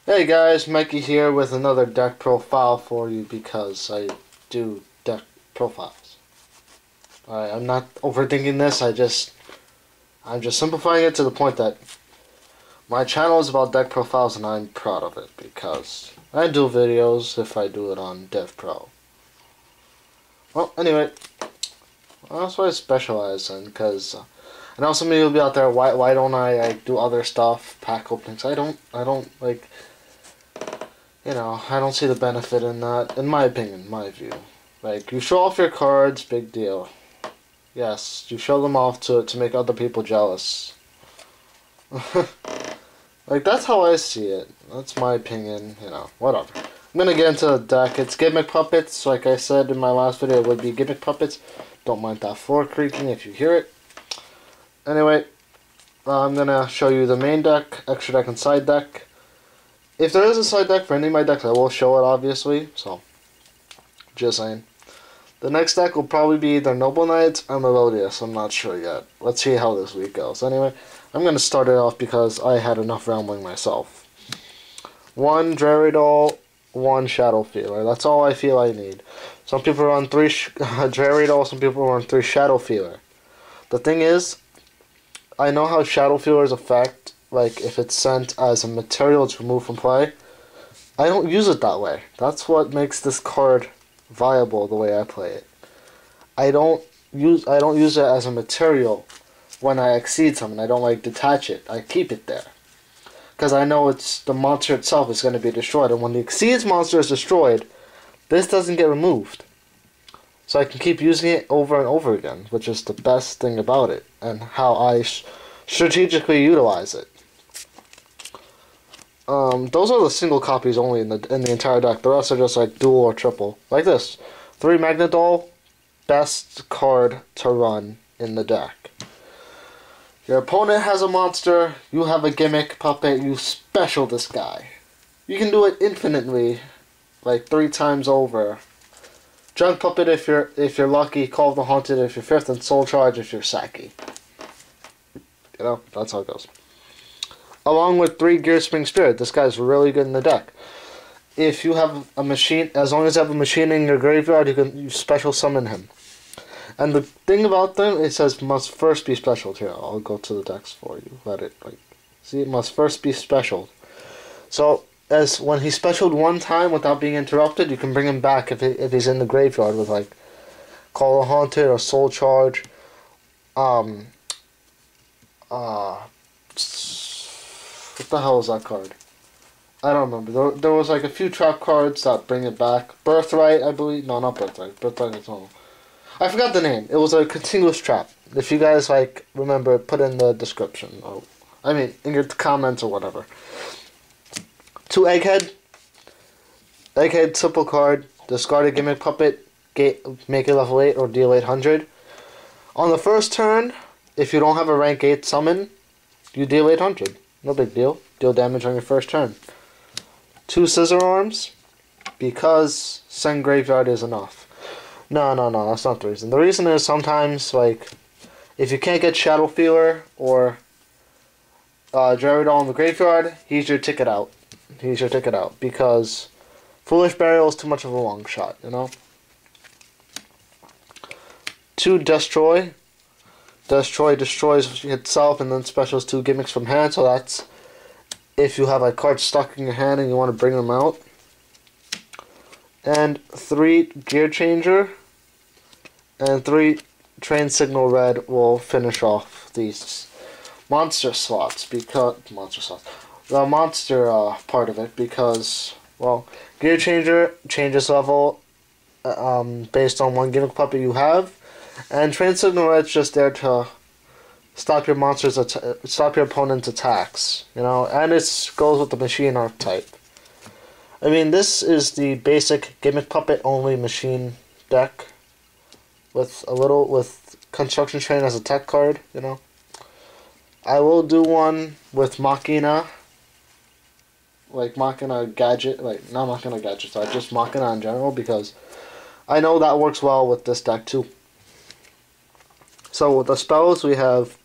Hey guys, Mikey here with another deck profile for you because I do deck profiles. Alright, I'm not overthinking this, I'm just simplifying it to the point that my channel is about deck profiles and I'm proud of it because I do videos if I do it on Dev Pro. Well, anyway, that's what I specialize in because I know some of you will be out there, why don't I do other stuff, pack openings? I don't like, I don't see the benefit in that, in my opinion, my view. Like, you show off your cards, big deal. Yes, you show them off to make other people jealous. Like, that's how I see it. That's my opinion, whatever. I'm gonna get into the deck. It's Gimmick Puppets. Like I said in my last video, it would be Gimmick Puppets. Don't mind that floor creaking if you hear it. Anyway, I'm gonna show you the main deck, extra deck, and side deck. If there is a side deck for any of my decks, I will show it, obviously. So, just saying. The next deck will probably be either Noble Knights or Melodious. I'm not sure yet. Let's see how this week goes. Anyway, I'm going to start it off because I had enough rambling myself. 1 Dreary Doll, 1 Shadow Feeler. That's all I feel I need. Some people run 3 Dreary Doll, some people run 3 Shadow Feeler. The thing is, I know how Shadow Feelers affect, like if it's sent as a material it's removed from play. I don't use it that way. That's what makes this card viable the way I play it. I don't use it as a material when I exceed something. I don't like detach it. I keep it there. Because I know it's the monster itself is going to be destroyed, and when the exceeds monster is destroyed, this doesn't get removed. So I can keep using it over and over again, which is the best thing about it, and how I strategically utilize it. Those are the single copies only in the entire deck. The rest are just like dual or triple. Like this. 3 Magnedoll, best card to run in the deck. Your opponent has a monster, you have a Gimmick Puppet, you special this guy. You can do it infinitely, like 3 times over. Junk Puppet if you're lucky, Call of the Haunted if you're 5th, and Soul Charge if you're Saki. That's how it goes. Along with 3 Gear Spring Spirit. This guy's really good in the deck. If you have a machine, as long as you have a machine in your graveyard, you special summon him. And the thing about them, it says must first be special. Here, I'll go to the decks for you. See, it must first be special. So, as when he's specialed one time without being interrupted, you can bring him back if he's in the graveyard with like Call of the Haunted or Soul Charge. What the hell is that card? I don't remember. There was like a few trap cards that bring it back. Birthright, I believe. No, not Birthright. Birthright is normal. I forgot the name. It was a continuous trap. If you guys remember, put in the description. In your comments or whatever. 2 Egghead. Egghead, simple card. Discard a Gimmick Puppet. Make it level 8 or deal 800. On the first turn, if you don't have a rank 8 summon, you deal 800. No big deal. Deal damage on your first turn. 2 Scissor Arms, because send graveyard is enough. No, that's not the reason. The reason is sometimes, if you can't get Shadow Feeler or Dreary Doll in the graveyard, he's your ticket out. Because Foolish Burial is too much of a long shot, 2 Destroy. Destroy destroys itself and then specials 2 gimmicks from hand, so that's if you have a card stuck in your hand and you want to bring them out. And 3 Gear Changer and 3 Train Signal Red will finish off these monster slots, the monster part of it, because, well, Gear Changer changes level based on 1 Gimmick Puppet you have. And Train Signal Red's just there to stop your opponent's attacks, and it goes with the machine archetype. This is the basic Gimmick Puppet only machine deck with Construction Train as a tech card, I will do one with Machina, Machina Gadget, not Machina Gadget, sorry, just Machina in general, because I know that works well with this deck too. So with the spells, we have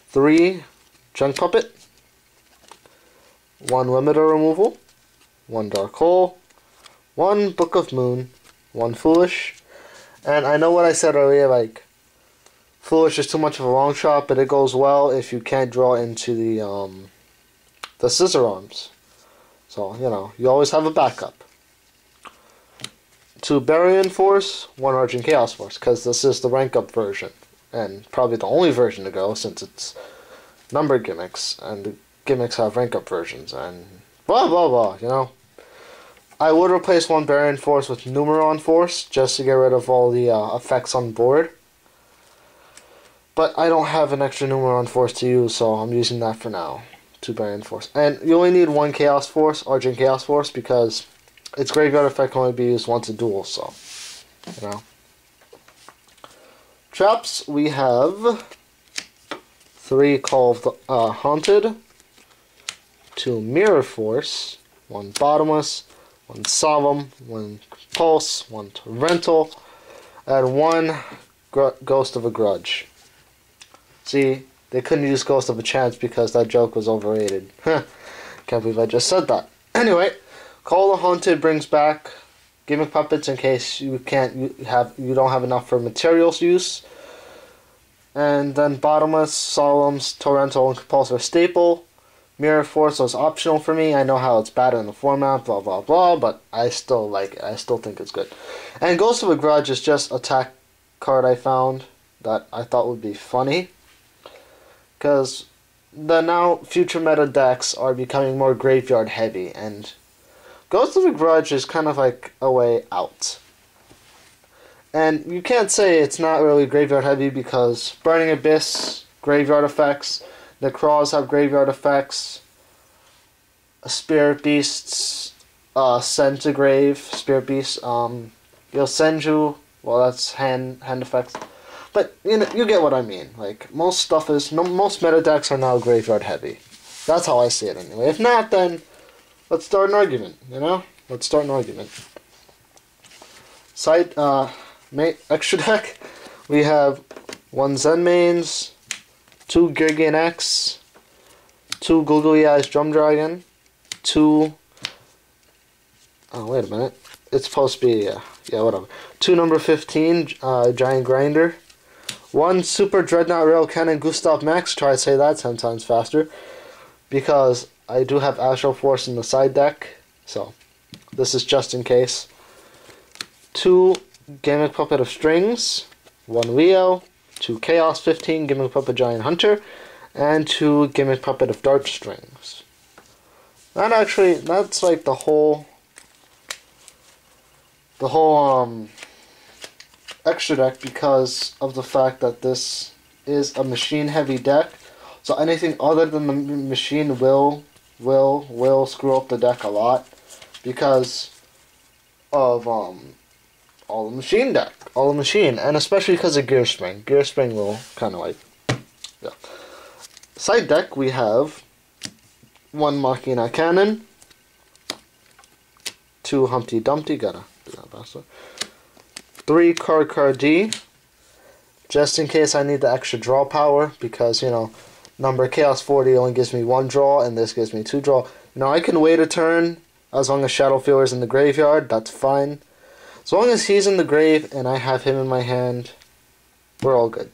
3 Junk Puppet, 1 limiter removal, 1 dark hole, 1 Book of Moon, 1 foolish. And I know what I said earlier, like, foolish is too much of a long shot, but it goes well if you can't draw into the scissor arms. So, you know, you always have a backup. 2 Baryon Force, 1 Argent Chaos Force, because this is the rank up version. And probably the only version to go, since it's numbered gimmicks, and the gimmicks have rank up versions, and blah blah blah, you know. I would replace 1 Baryon Force with Numeron Force, just to get rid of all the effects on board. But I don't have an extra Numeron Force to use, so I'm using that for now. 2 Baryon Force. And you only need 1 Chaos Force, Argent Chaos Force, because its graveyard effect can only be used once a duel, so, you know. Traps, we have 3 Call of the Haunted, 2 Mirror Force, 1 Bottomless, 1 Solemn, 1 Pulse, 1 Torrental, and 1 Ghost of a Grudge. See, they couldn't use Ghost of a Chance because that joke was overrated. Can't believe I just said that. Anyway, Call the Haunted brings back Gimmick Puppets in case you don't have enough for materials use. And then Bottomless, Solemns, Torrental, and Compulsor staple. Mirror Force was optional for me. I know how it's bad in the format, blah blah blah, but I still like it. I still think it's good. And Ghost of a Grudge is just a attack card I found that I thought would be funny. Because the now future meta decks are becoming more graveyard heavy, and Ghost of a Grudge is kind of like a way out. And you can't say it's not really graveyard heavy because Burning Abyss, graveyard effects, Necroz have graveyard effects, Spirit Beasts, Send to Grave, Spirit Beasts, Yosenju, well that's hand effects. But you know, you get what I mean. Like most stuff is most meta decks are now graveyard heavy. That's how I see it anyway. If not, then let's start an argument. You know, let's start an argument. Extra deck, we have 1 Zen Mains, 2 Girgian X, 2 Googly Eyes Drum Dragon, 2. Oh wait a minute, it's supposed to be yeah whatever. 2 number 15 Giant Grinder. 1 Super Dreadnought Rail Cannon Gustav Max, try to say that 10 times faster, because I do have Astral Force in the side deck, so this is just in case. 2 Gimmick Puppet of Strings, 1 Leo, 2 Chaos 15 Gimmick Puppet Giant Hunter, and 2 Gimmick Puppet of Dart Strings. That's like the whole extra deck, because of the fact that this is a machine heavy deck. So anything other than the machine will screw up the deck a lot because of all the machine, and especially because of Gear Spring. Gear Spring will kind of like, yeah. Side deck, we have 1 Machina Cannon, 2 Humpty Dumpty, gotta do that faster, 3 Card D, just in case I need the extra draw power, because, you know, number Chaos 40 only gives me 1 draw, and this gives me 2 draw. Now, I can wait a turn, as long as Shadow Feeler's in the graveyard, that's fine. As long as he's in the grave, and I have him in my hand, we're all good.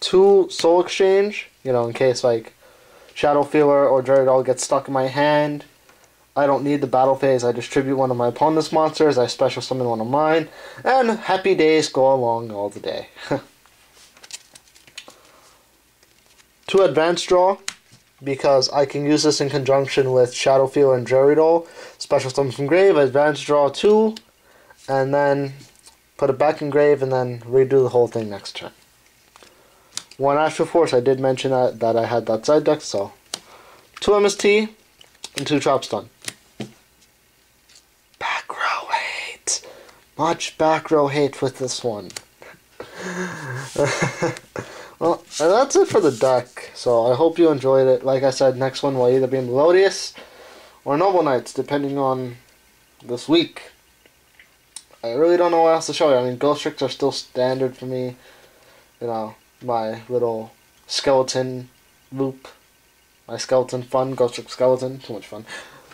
2 Soul Exchange, you know, in case, like, Shadow Feeler or Dreadnought gets stuck in my hand. I don't need the battle phase, I distribute one of my opponent's monsters, I special summon one of mine, and happy days go along all the day. 2 Advanced Draw, because I can use this in conjunction with Shadow Feeler and Dreadnought. Special summon from grave, Advanced Draw 2, and then put it back in grave, and then redo the whole thing next turn. 1 Astral Force, I did mention that I had that side deck, so 2 MST, and 2 Trap Stun. Back row hate. Much back row hate with this one. Well, and that's it for the deck. So I hope you enjoyed it. Like I said, next one will either be Melodious or Noble Knights, depending on this week. I really don't know what else to show you. I mean, Ghost Tricks are still standard for me. You know, my little skeleton loop. My skeleton fun, Ghost Skeleton, too much fun.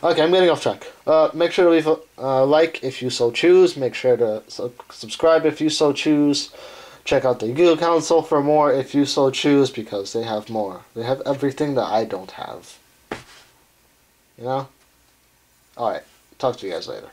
Okay, I'm getting off track. Make sure to leave a like if you so choose. Make sure to subscribe if you so choose. Check out the Google Council for more if you so choose, because they have more. They have everything that I don't have. You know? Alright, talk to you guys later.